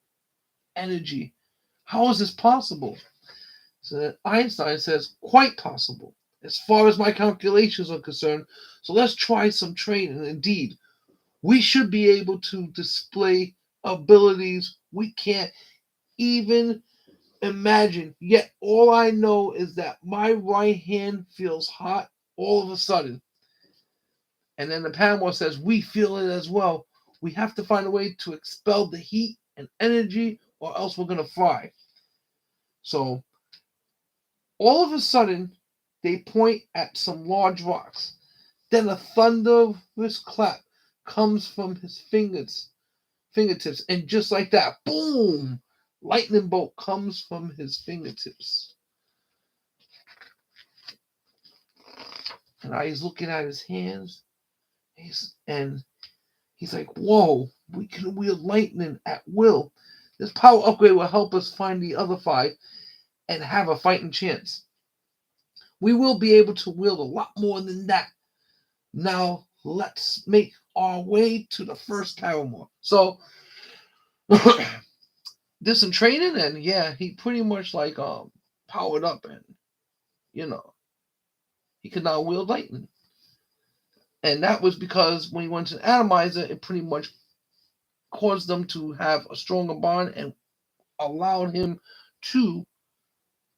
energy. How is this possible? So Einstein says, quite possible, as far as my calculations are concerned. So let's try some training. Indeed, we should be able to display abilities we can't even imagine. Yet all I know is that my right hand feels hot all of a sudden. And then the Paramore says, we feel it as well. We have to find a way to expel the heat and energy or else we're going to fry. So all of a sudden, they point at some large rocks. Then a thunderous clap comes from his fingertips. And just like that, boom! Lightning bolt comes from his fingertips. And he's looking at his hands. He's like, whoa, we can wield lightning at will. This power upgrade will help us find the other 5 and have a fighting chance. We will be able to wield a lot more than that. Now let's make our way to the first Paramore. So did some training, and yeah, he pretty much like powered up, and you know he could now wield lightning. And that was because when he went to the atomizer, it pretty much caused them to have a stronger bond and allowed him to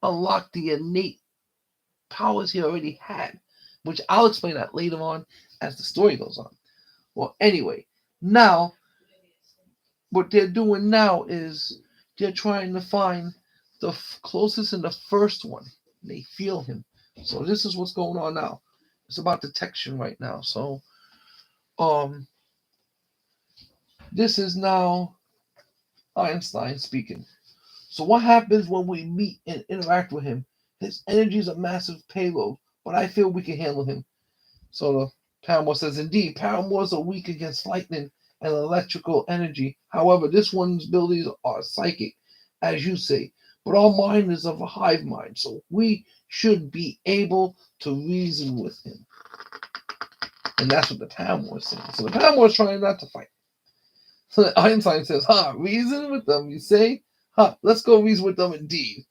unlock the innate powers he already had, which I'll explain that later on as the story goes on. Well, anyway, now what they're doing now is they're trying to find the closest and the first one. They feel him. So this is what's going on now. It's about detection right now. So this is now Einstein speaking. So what happens when we meet and interact with him? His energy is a massive payload, but I feel we can handle him. So the Paramore says, indeed, Paramores are weak against lightning and electrical energy. However, this one's abilities are psychic, as you say. But our mind is of a hive mind, so we should be able to reason with him. And that's what the Paramore is saying. So the Paramore is trying not to fight. So Einstein says, reason with them, you say? Let's go reason with them indeed.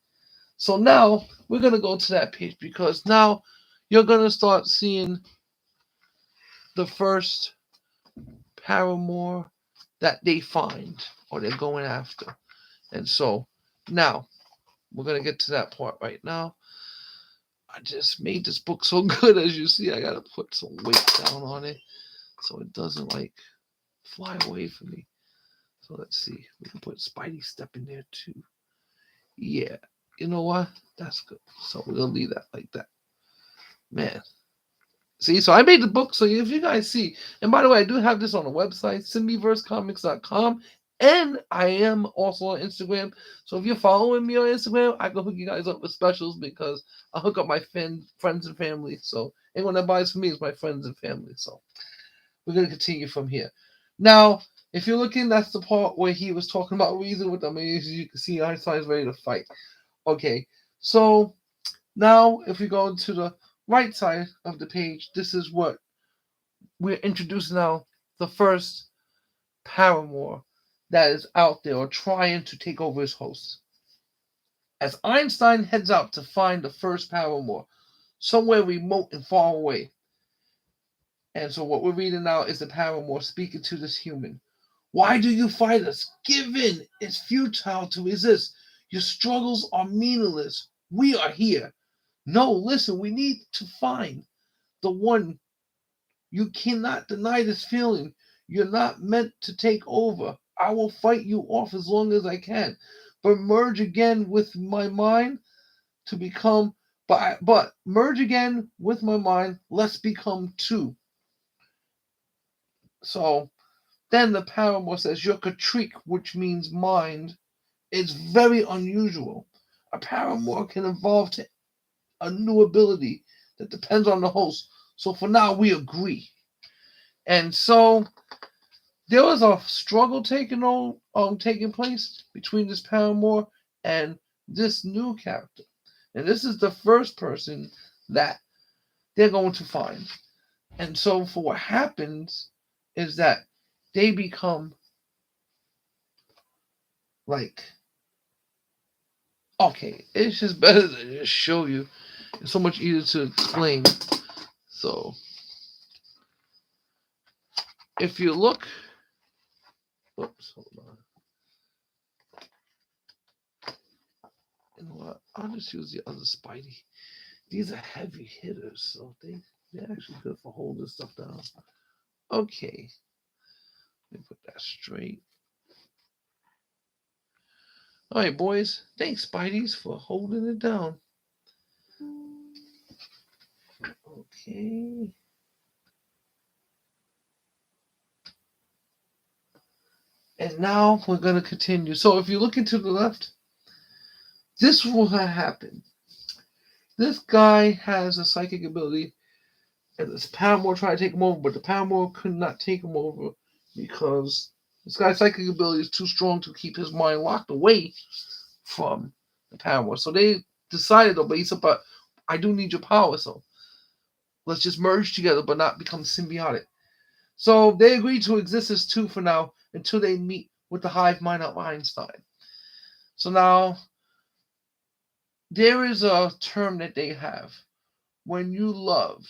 So now we're going to go to that page because now you're going to start seeing the first Paramore that they find or they're going after. And so now we're going to get to that part right now. I just made this book so good, as you see. I got to put some weight down on it so it doesn't like fly away from me. So let's see. We can put Spidey Step in there too. Yeah. You know what? That's good. So we'll leave that like that. Man. See, so I made the book. So if you guys see, and by the way, I do have this on the website, symbiversecomics.com. And I am also on Instagram. So if you're following me on Instagram, I can hook you guys up with specials because I hook up my friends and family. So anyone that buys from me is my friends and family. So we're going to continue from here. Now, if you're looking, that's the part where he was talking about reason with them. As you can see, Einstein's ready to fight. Okay, so now if we go to the right side of the page, this is what we're introducing now, the first Paramore that is out there or trying to take over his host. As Einstein heads out to find the first Paramore, somewhere remote and far away. And so what we're reading now is the Paramore speaking to this human. Why do you fight us? Give in. It's futile to resist. Your struggles are meaningless. We are here. No, listen, we need to find the one. You cannot deny this feeling. You're not meant to take over. I will fight you off as long as I can. But merge again with my mind to become, but merge again with my mind, let's become two. So then the Paramore says, your Katrik, which means mind, is very unusual. A Paramore can evolve to a new ability that depends on the host. So for now, we agree. And so there was a struggle taking place between this Paramore and this new character. And this is the first person that they're going to find. And so for what happens is that they become like, okay, it's just better to just show you. It's so much easier to explain. So if you look, oops, hold on. You know what? I'll just use the other Spidey. These are heavy hitters, so they're actually good for holding stuff down. Okay. Let me put that straight. All right, boys. Thanks, Spideys, for holding it down. Okay. And now we're going to continue. So if you look into the left, this will happen. This guy has a psychic ability, and this Paramore tried to take him over, but the Paramore could not take him over because this guy's psychic ability is too strong to keep his mind locked away from the Paramore. So they decided though, but he said, but I do need your power, so let's just merge together but not become symbiotic. So they agreed to exist as two for now until they meet with the hive mind of Einstein. So now there is a term that they have. When you love,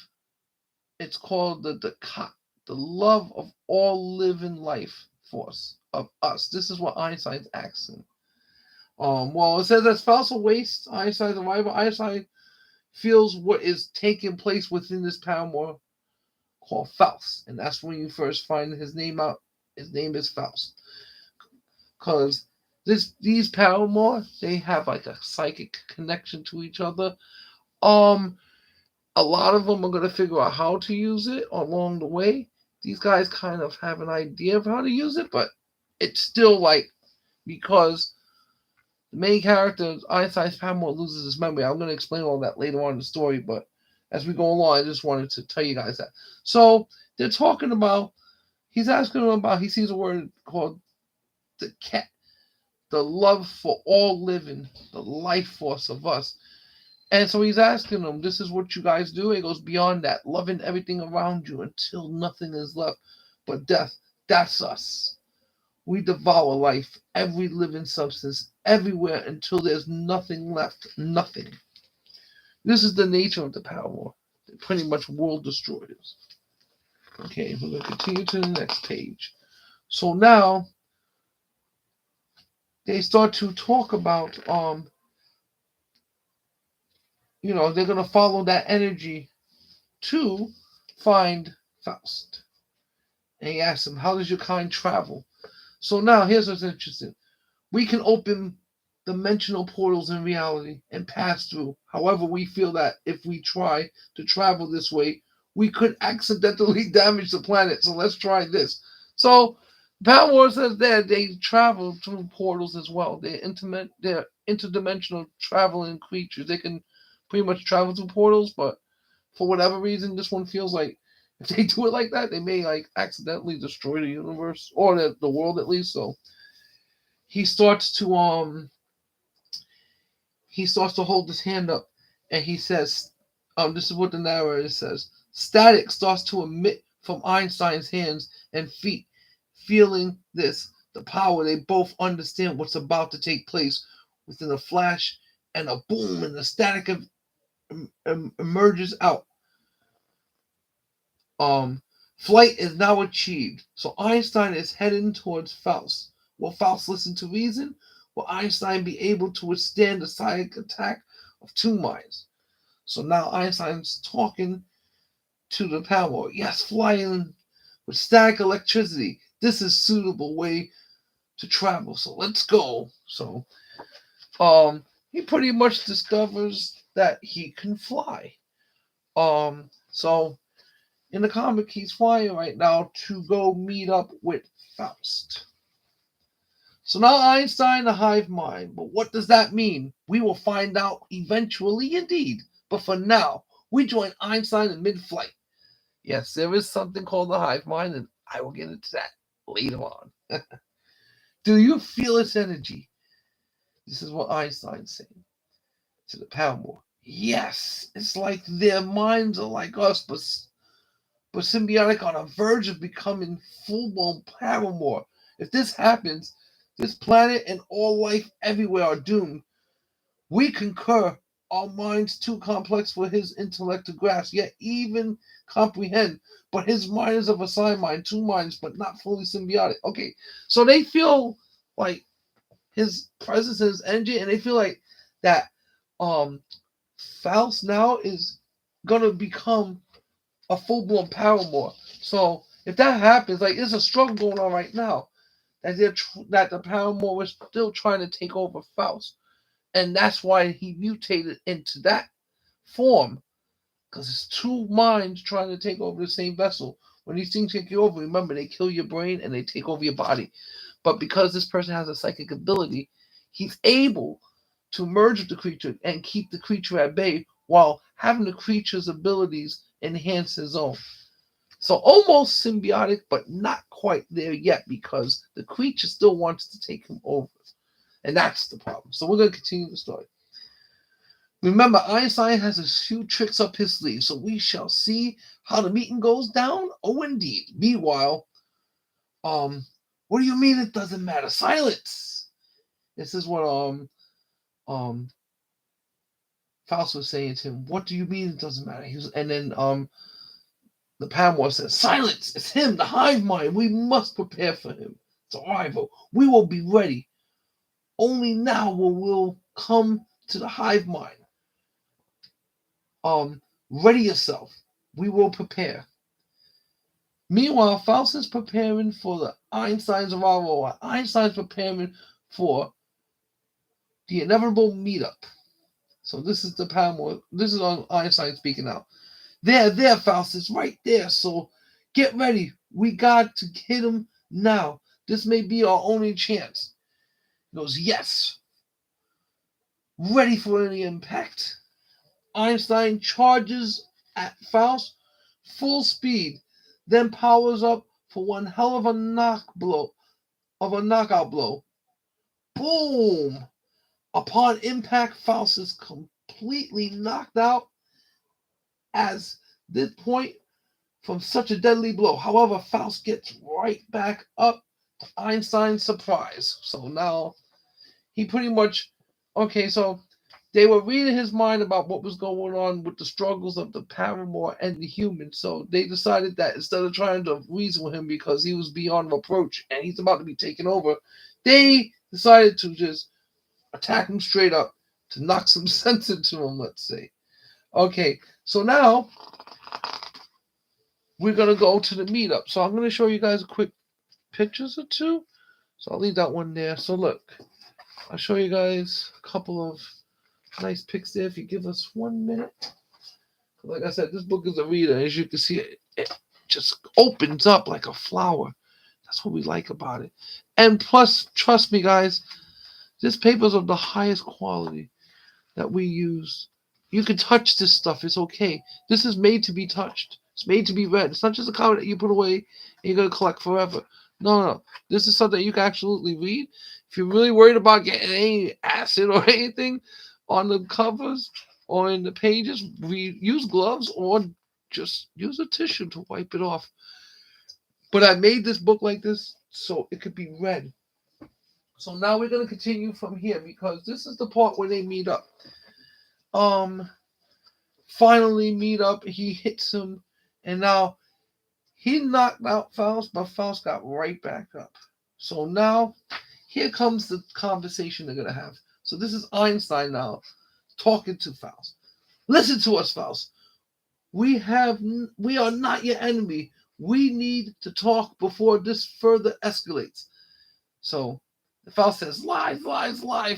it's called the love of all living life force of us. This is what Einstein's asking. Well, it says as fossil waste, Einstein's arrival, Einstein feels what is taking place within this paramour called Faust. And that's when you first find his name out. His name is Faust. Because these paramour, they have like a psychic connection to each other. A lot of them are going to figure out how to use it along the way. These guys kind of have an idea of how to use it, but it's still like, because the main character, Einstein's paramour, loses his memory. I'm going to explain all that later on in the story, but as we go along, I just wanted to tell you guys that. So they're talking about, he's asking him about, he sees a word called the cat, the love for all living, the life force of us. And so he's asking them, this is what you guys do? It goes beyond that, loving everything around you until nothing is left but death. That's us. We devour life, every living substance, everywhere until there's nothing left. Nothing. This is the nature of the power. They're pretty much world destroyers. Okay, we're going to continue to the next page. So now, they start to talk about, they're going to follow that energy to find Faust. And he asks him, how does your kind travel? So now, here's what's interesting. We can open dimensional portals in reality and pass through. However, we feel that if we try to travel this way, we could accidentally damage the planet. So let's try this. So Power Wars says that they travel through portals as well. They're interdimensional traveling creatures. They can pretty much travel through portals, but for whatever reason, this one feels like if they do it like that, they may like accidentally destroy the universe or the world at least. So he starts to hold his hand up, and he says, this is what the narrator says. Static starts to emit from Einstein's hands and feet. Feeling this, the power, they both understand what's about to take place. Within a flash and a boom, and the static emerges out. Flight is now achieved. So Einstein is heading towards Faust. Will Faust listen to reason? Will Einstein be able to withstand the psychic attack of two minds? So now Einstein's talking to the power. Yes, flying with static electricity. This is suitable way to travel. So let's go. So he pretty much discovers that he can fly. So in the comic, he's flying right now to go meet up with Faust. So now Einstein, the hive mind. But what does that mean? We will find out eventually, indeed. But for now, we join Einstein in mid-flight. Yes, there is something called the hive mind, and I will get into that later on. Do you feel its energy? This is what Einstein's saying to the paramour. Yes, it's like their minds are like us, but symbiotic on a verge of becoming full-blown paramour. If this happens, this planet and all life everywhere are doomed. We concur. Our minds too complex for his intellect to grasp, yet even comprehend. But his mind is of a side mind, two minds, but not fully symbiotic. Okay, so they feel like his presence and his energy, and they feel like that Faust now is gonna become a full-blown paramour. So if that happens, like there's a struggle going on right now, that the paramour is still trying to take over Faust, and that's why he mutated into that form, because it's two minds trying to take over the same vessel. When these things take you over, remember they kill your brain and they take over your body. But because this person has a psychic ability, he's able to merge with the creature and keep the creature at bay while having the creature's abilities enhance his own. So almost symbiotic, but not quite there yet because the creature still wants to take him over. And that's the problem. So we're going to continue the story. Remember, Einstein has a few tricks up his sleeve, so we shall see how the meeting goes down. Oh, indeed. Meanwhile, what do you mean it doesn't matter? Silence. This is what um Faust was saying to him. What do you mean it doesn't matter? And then the Paramore says, silence! It's him, the hive mind. We must prepare for him. It's a rival. We will be ready. Only now we'll come to the hive mind. Ready yourself. We will prepare. Meanwhile, Faust is preparing for the Einstein's arrival, while Einstein's preparing for the inevitable meetup. So this is the Paramore. This is on Einstein speaking now. There, Faust is right there. So get ready. We got to hit him now. This may be our only chance. He goes, yes. Ready for any impact. Einstein charges at Faust full speed, then powers up for one hell of a knockout blow. Boom! Upon impact, Faust is completely knocked out as this point from such a deadly blow. However, Faust gets right back up to Einstein's surprise. So now he pretty much, okay, so they were reading his mind about what was going on with the struggles of the Paramore and the human. So they decided that instead of trying to reason with him because he was beyond reproach and he's about to be taken over, they decided to just attack him straight up to knock some sense into him, let's say. Okay, so now we're going to go to the meetup. So I'm going to show you guys a quick pictures or two. So I'll leave that one there. So look, I'll show you guys a couple of nice pics there if you give us 1 minute. Like I said, this book is a reader. As you can see, it just opens up like a flower. That's what we like about it. And plus, trust me, guys, this paper is of the highest quality that we use. You can touch this stuff. It's okay. This is made to be touched. It's made to be read. It's not just a comic that you put away and you're going to collect forever. No. This is something you can absolutely read. If you're really worried about getting any acid or anything on the covers or in the pages, use gloves or just use a tissue to wipe it off. But I made this book like this so it could be read. So now we're going to continue from here because this is the part where they meet up. Finally meet up. He hits him, and now he knocked out Faust, but Faust got right back up. So now here comes the conversation they're gonna have. So this is Einstein now talking to Faust. Listen to us, Faust. We are not your enemy. We need to talk before this further escalates. So Faust says, lies,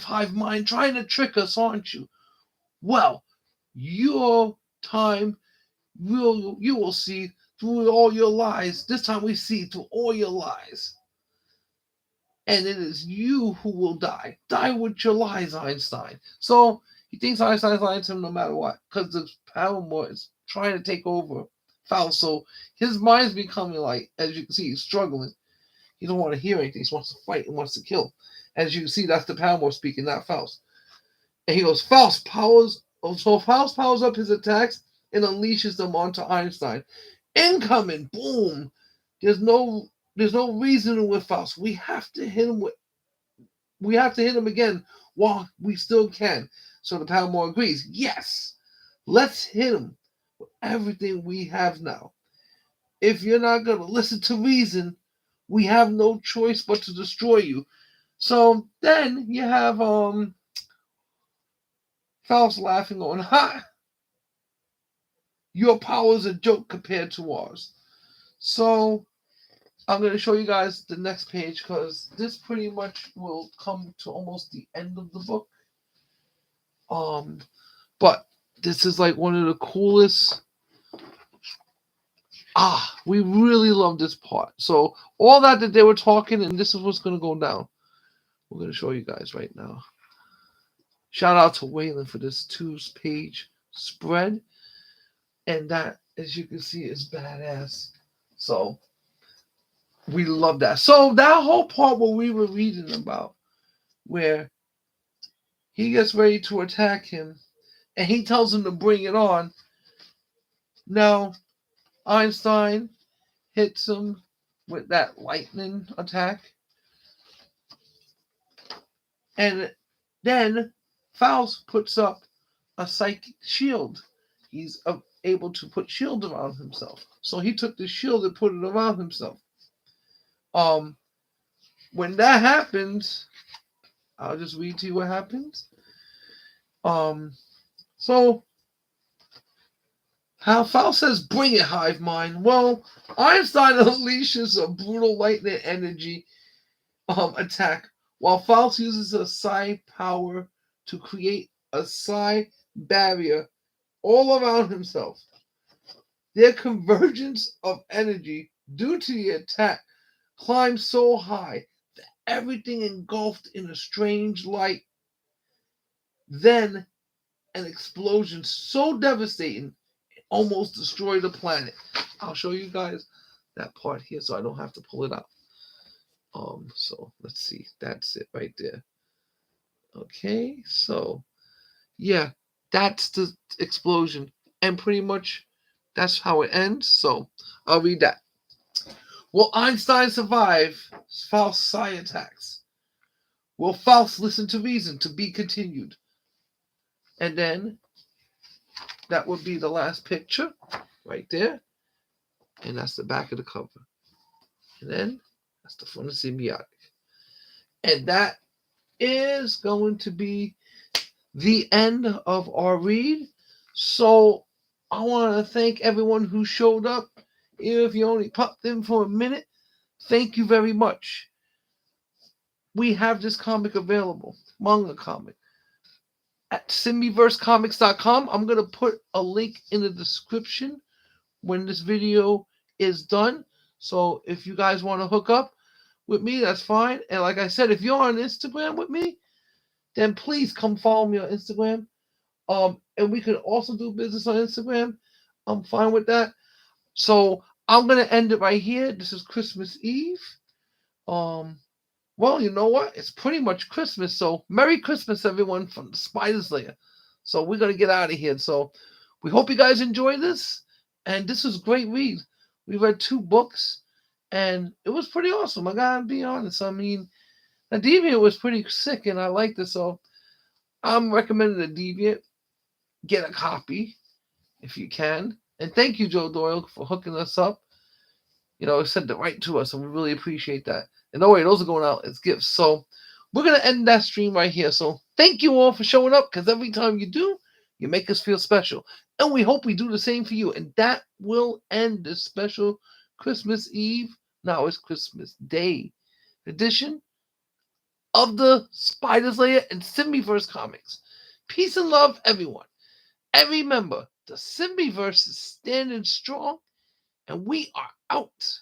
hive mind, trying to trick us, aren't you? Well, your time you will see through all your lies. This time we see through all your lies. And it is you who will die. Die with your lies, Einstein. So he thinks Einstein's lying to him no matter what. Because the Paramore is trying to take over Faust. So his mind's becoming like, as you can see, he's struggling. He don't want to hear anything. He wants to fight and wants to kill. As you can see, that's the Paramore speaking, not Faust. And he goes, Faust powers up his attacks and unleashes them onto Einstein. Incoming, boom. There's no reasoning with Faust. We have to hit him again while we still can. So the Paramore agrees. Yes, let's hit him with everything we have now. If you're not gonna listen to reason, we have no choice but to destroy you. So then you have Faust laughing on, ha! Your power is a joke compared to ours. So I'm going to show you guys the next page because this pretty much will come to almost the end of the book. But this is like one of the coolest. We really love this part. So all that they were talking, and this is what's going to go down. We're going to show you guys right now. Shout out to Wayland for this 2-page spread. And that, as you can see, is badass. So we love that. So that whole part what we were reading about, where he gets ready to attack him, and he tells him to bring it on. Now, Einstein hits him with that lightning attack. And then Faust puts up a psychic shield. He's able to put shield around himself. So he took the shield and put it around himself. When that happens, I'll just read to you what happens. So how Faust says, "Bring it, hive mind." Well, Einstein unleashes a brutal lightning energy attack, while Faust uses a psi power to create a psi barrier all around himself. Their convergence of energy due to the attack climbed so high that everything engulfed in a strange light. Then an explosion so devastating it almost destroyed the planet. I'll show you guys that part here so I don't have to pull it out. So let's see. That's it right there. Okay, so yeah, that's the explosion. And pretty much that's how it ends. So I'll read that. Will Einstein survive Faust's psi attacks? Will Faust listen to reason? To be continued. And then that would be the last picture right there. And that's the back of the cover. And then that's the front of Symbiotic. And that is going to be the end of our read. So I want to thank everyone who showed up. Even if you only popped in for a minute, thank you very much. We have this comic available, manga comic, at symbiversecomics.com. I'm going to put a link in the description when this video is done. So if you guys want to hook up with me, that's fine. And like I said, if you're on Instagram with me, then please come follow me on Instagram. And we can also do business on Instagram. I'm fine with that. So I'm gonna end it right here. This is Christmas Eve. Well, you know what? It's pretty much Christmas. So Merry Christmas, everyone, from the Spider's Lair. So we're gonna get out of here. So we hope you guys enjoy this. And this was a great read. We read 2 books, and it was pretty awesome. I gotta be honest. I mean, the Deviant was pretty sick, and I liked it. So I'm recommending the Deviant. Get a copy if you can. And thank you, Joe Doyle, for hooking us up. You know, sent it right to us, and we really appreciate that. And don't worry, those are going out as gifts. So we're going to end that stream right here. So thank you all for showing up, because every time you do, you make us feel special. And we hope we do the same for you. And that will end this special Christmas Eve. Now it's Christmas Day edition of the Spider's Lair and Symbiverse comics. Peace and love, everyone. And remember, the Symbioverse is standing strong, and we are out.